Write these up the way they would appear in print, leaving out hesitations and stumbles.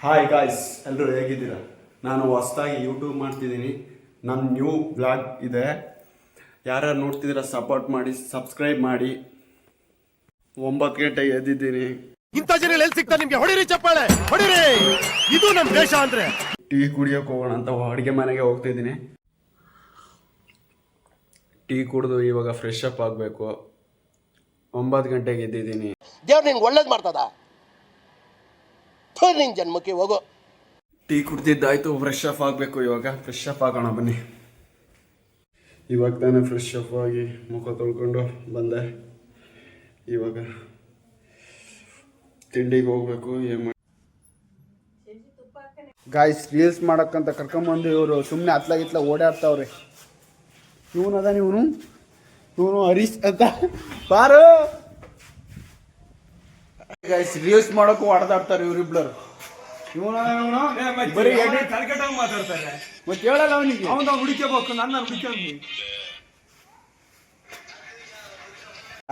Hi guys, ಎಲ್ಲರೂ ಹೇಗಿದ್ದೀರಾ? ನಾನು ಹೊಸದಾಗಿ ಯೂಟ್ಯೂಬ್ ಮಾಡ್ತಿದ್ದೀನಿ. ನನ್ನ ನ್ಯೂ ಬ್ಲಾಗ್ ಇದೆ. ಯಾರ್ಯಾರು ನೋಡ್ತಿದ್ದೀರಾ ಸಪೋರ್ಟ್ ಮಾಡಿ, ಸಬ್ಸ್ಕ್ರೈಬ್ ಮಾಡಿ. 9 ಗಂಟೆಗೆ ಎದ್ದಿದ್ದೀನಿ. ಇಂಥ ಜನ ಎಲ್ಲಿ ಸಿಗ್ತಾರೆ ನಿಮ್ಗೆ? ಹೊಡಿರಿ ಚಪ್ಪಾಳೆ, ಹೊಡಿರಿ. ಇದು ನಮ್ಮ ದೇಶ ಅಂದ್ರೆ. ಟೀ ಕುಡಿಯೋಕೆ ಹೋಗೋಣ ಅಂತ ಅಡುಗೆ ಮನೆಗೆ ಹೋಗ್ತಿದ್ದೀನಿ. ಟೀ ಕುಡಿದು ಇವಾಗ ಫ್ರೆಶ್ ಅಪ್ ಆಗಬೇಕು. 9 ಗಂಟೆಗೆ ಎದ್ದಿದ್ದೀನಿ. ದೇವ್ರು ನಿನ್ಗೆ ಒಳ್ಳೇದು ಮಾಡ್ತದ. ನಿನ್ ಜನ್ಮಕ್ಕೆ ಹೋಗೋ. ಟೀ ಕುಡ್ದಿದ್ದಾಯ್ತು, ಫ್ರೆಶ್ ಅಪ್ ಆಗಬೇಕು. ಇವಾಗ ಫ್ರೆಶ್ ಅಪ್ ಆಗೋಣ ಬನ್ನಿ. ಇವಾಗ ತಾನೇ ಫ್ರೆಶ್ ಅಪ್ ಆಗಿ ಮುಖ ತೊಳ್ಕೊಂಡು ಬಂದೆ. ಇವಾಗ ತಿಂಡಿಗೆ ಹೋಗ್ಬೇಕು. ಏನು ಮಾಡಿ ಗಾಯ್ಸ್, ರೀಲ್ಸ್ ಮಾಡೋಕ್ಕಂತ ಕರ್ಕೊಂಬಂದು ಇವರು ಸುಮ್ಮನೆ ಹತ್ಲಾಗಿತ್ಲ ಓಡಾಡ್ತಾವ್ರೆ. ಇವನು ಹರೀಶ್ ಅಂತ ಬಾರು. ಗಾಯ್ಸ್, ರೀಲ್ಸ್ ಮಾಡೋಕ್ಕೂ ಹೊಡೆದಾಡ್ತಾರೆ ಇವರಿಬ್ಳರು. ಬರೀ ಮಾತಾಡ್ತಾರೆ. ಮತ್ತೆ ಹೇಳಲ್ಲ ಅವನಿಗೆ, ಅವನ ಹುಡುಕಬೇಕು, ನನ್ನ ಹುಡುಕಿ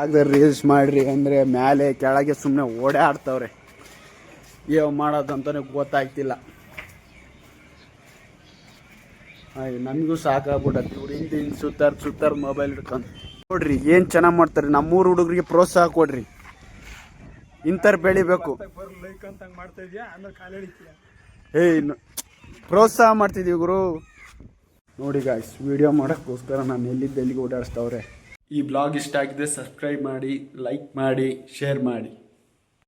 ಆಗ ರೀಲ್ಸ್ ಮಾಡ್ರಿ ಅಂದರೆ ಮೇಲೆ ಕೆಳಗೆ ಸುಮ್ಮನೆ ಓಡಾಡ್ತವ್ರೆ. ಏನು ಮಾಡೋದಂತಾನೆ ಗೊತ್ತಾಗ್ತಿಲ್ಲ. ನಮಗೂ ಸಾಕಾಗ್ಬಿಟ್ಟತಿ. ಇವ್ರು ಹಿಂದೆ ಸುತ್ತಾರ ಮೊಬೈಲ್ ಹಿಡ್ಕೊಂಡು. ನೋಡ್ರಿ ಏನು ಚೆನ್ನಾಗಿ ಮಾಡ್ತಾರೆ. ನಮ್ಮೂರು ಹುಡುಗರಿಗೆ ಪ್ರೋತ್ಸಾಹ ಕೊಡ್ರಿ. ಇಂಥರ್ ಬೆಳಿಬೇಕು. ಪ್ರೋತ್ಸಾಹ ಮಾಡ್ತಿದ್ದೀವಿ ಗುರು. ನೋಡಿ ಗಾಯ್ಸ್, ವಿಡಿಯೋ ಮಾಡೋಕ್ಕೋಸ್ಕರ ನಾನು ಎಲ್ಲಿಗೆ ಓಡಾಡಿಸ್ತವ್ರೆ. ಈ ಬ್ಲಾಗ್ ಇಷ್ಟ ಆಗಿದೆ, ಸಬ್ಸ್ಕ್ರೈಬ್ ಮಾಡಿ, ಲೈಕ್ ಮಾಡಿ, ಶೇರ್ ಮಾಡಿ.